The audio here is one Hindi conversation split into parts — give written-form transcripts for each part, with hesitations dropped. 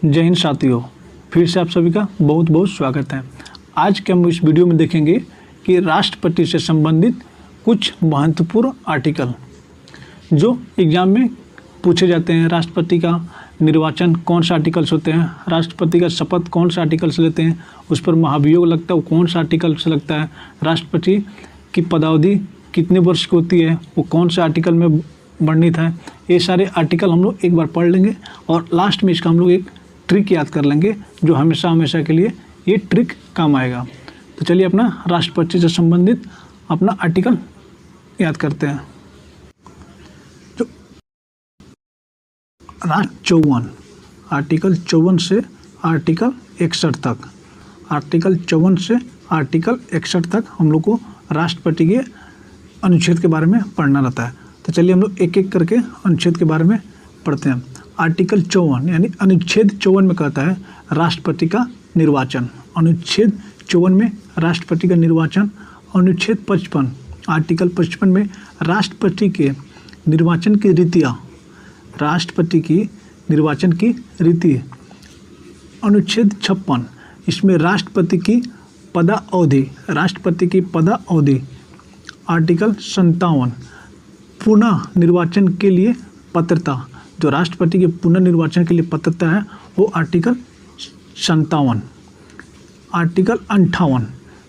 जय हिंद साथियों, फिर से आप सभी का बहुत बहुत स्वागत है। आज के हम इस वीडियो में देखेंगे कि राष्ट्रपति से संबंधित कुछ महत्वपूर्ण आर्टिकल जो एग्जाम में पूछे जाते हैं। राष्ट्रपति का निर्वाचन कौन सा आर्टिकल्स होते हैं, राष्ट्रपति का शपथ कौन सा आर्टिकल से लेते हैं, उस पर महाभियोग लगता है वो कौन सा आर्टिकल से लगता है, राष्ट्रपति की पदावधि कितने वर्ष की होती है वो कौन सा आर्टिकल में वर्णित है। ये सारे आर्टिकल हम लोग एक बार पढ़ लेंगे और लास्ट में इसका हम लोग एक ट्रिक याद कर लेंगे जो हमेशा के लिए ये ट्रिक काम आएगा। तो चलिए अपना राष्ट्रपति से संबंधित अपना आर्टिकल याद करते हैं। जो 54 आर्टिकल 54 से आर्टिकल 61 तक, आर्टिकल 54 से आर्टिकल 61 तक हम लोग को राष्ट्रपति के अनुच्छेद के बारे में पढ़ना रहता है। तो चलिए हम लोग एक एक करके अनुच्छेद के बारे में पढ़ते हैं। आर्टिकल 54 यानी अनुच्छेद 54 में कहता है राष्ट्रपति का निर्वाचन। अनुच्छेद 54 में राष्ट्रपति का निर्वाचन। अनुच्छेद 55 आर्टिकल 55 में राष्ट्रपति के निर्वाचन की रीतियाँ, राष्ट्रपति की निर्वाचन की रीति। अनुच्छेद 56 इसमें राष्ट्रपति की पदावधि, राष्ट्रपति की पदावधि। आर्टिकल 57 पुनः निर्वाचन के लिए पात्रता, जो राष्ट्रपति के पुनर्निर्वाचन के लिए पात्रता है वो आर्टिकल 57। आर्टिकल 58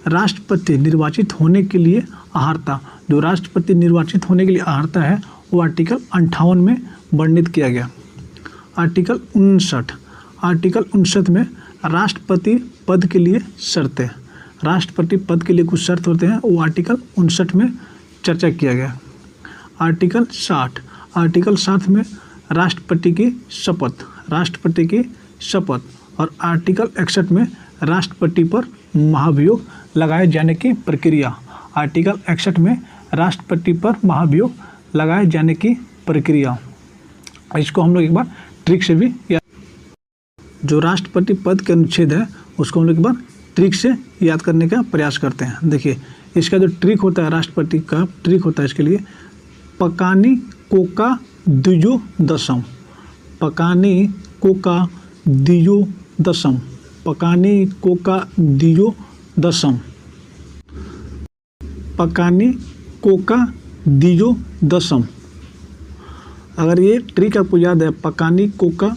राष्ट्रपति निर्वाचित होने के लिए अर्हता, जो राष्ट्रपति निर्वाचित होने के लिए अर्हता है वो आर्टिकल 58 में वर्णित किया गया। आर्टिकल 59, आर्टिकल 59 में राष्ट्रपति पद के लिए शर्तें, राष्ट्रपति पद के लिए कुछ शर्त होते हैं वो आर्टिकल 59 में चर्चा किया गया। आर्टिकल 60, आर्टिकल 60 में राष्ट्रपति की शपथ, राष्ट्रपति की शपथ। और आर्टिकल 61 में राष्ट्रपति पर महाभियोग लगाए जाने की प्रक्रिया। आर्टिकल 61 में राष्ट्रपति पर महाभियोग लगाए जाने की प्रक्रिया। इसको हम लोग एक बार ट्रिक से भी जो राष्ट्रपति पद के अनुच्छेद है उसको हम लोग एक बार ट्रिक से याद करने का प्रयास करते हैं। देखिए इसका जो ट्रिक होता है, राष्ट्रपति का ट्रिक होता है इसके लिए पकानी कोका द्विजो दशम, पकानी कोका द्विजो दशम, पकानी कोका द्विजो दशम, पकानी कोका द्विजो दशम। अगर ये ट्रिक आपको याद है पकानी कोका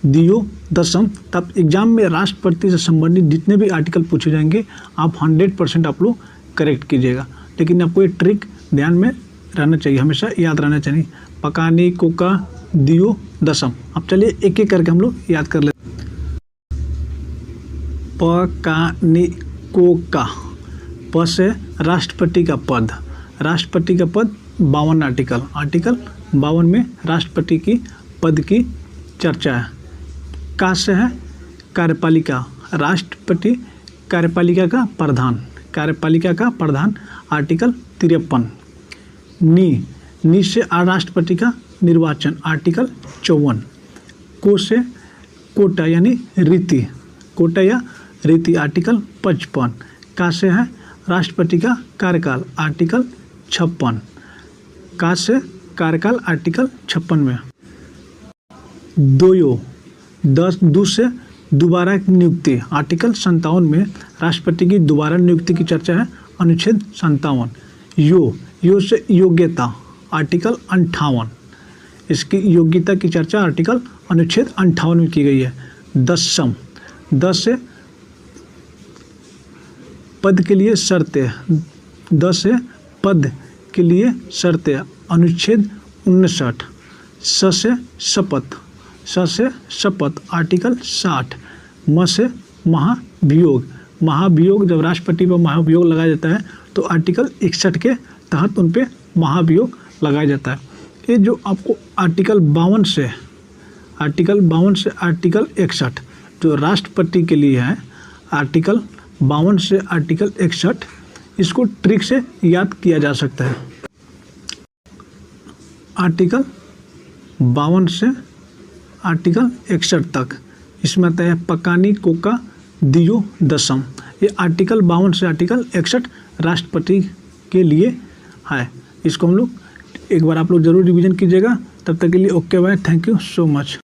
द्विजो दशम, तब एग्जाम में राष्ट्रपति से संबंधित जितने भी आर्टिकल पूछे जाएंगे आप 100% आप लोग करेक्ट कीजिएगा। लेकिन आपको ये ट्रिक ध्यान में रहना चाहिए, हमेशा याद रहना चाहिए। पकानी कोका द्विजो दशम। अब चलिए एक एक करके हम लोग याद कर लेते हैं। पकानी कोका, प से राष्ट्रपति का पद, राष्ट्रपति का पद 52 आर्टिकल, आर्टिकल 52 में राष्ट्रपति की पद की चर्चा है। का से है कार्यपालिका, राष्ट्रपति कार्यपालिका का प्रधान, कार्यपालिका का प्रधान आर्टिकल 53। नी से राष्ट्रपति का निर्वाचन आर्टिकल 54। को से कोटा यानी रीति, कोटा या रीति आर्टिकल 55। का से है राष्ट्रपति का कार्यकाल आर्टिकल 56। का से कार्यकाल आर्टिकल 56 में। दो से दोबारा नियुक्ति आर्टिकल 57 में राष्ट्रपति की दोबारा नियुक्ति की चर्चा है अनुच्छेद 57। यो से योग्यता आर्टिकल 58, इसकी योग्यता की चर्चा आर्टिकल अनुच्छेद 58 में की गई है। दशम, 10 से पद के लिए शर्तें, 10 से पद के लिए शर्तें अनुच्छेद 59। स से शपथ, स से शपथ आर्टिकल 60। म से महाभियोग, महाभियोग जब राष्ट्रपति पर महाभियोग लगाया जाता है तो आर्टिकल 61 के तहत उन पे महाभियोग लगाया जाता है। ये जो आपको आर्टिकल 52 से आर्टिकल 61 जो राष्ट्रपति के लिए है, आर्टिकल 52 से आर्टिकल 61 इसको ट्रिक से याद किया जा सकता है। आर्टिकल 52 से आर्टिकल 61 तक इसमें आता है पकानी कोका द्विजो दशम। ये आर्टिकल 52 से आर्टिकल 61 राष्ट्रपति के लिए है। इसको हम लोग एक बार आप लोग जरूर रिवीजन कीजिएगा। तब तक के लिए okay bye, thank you so much.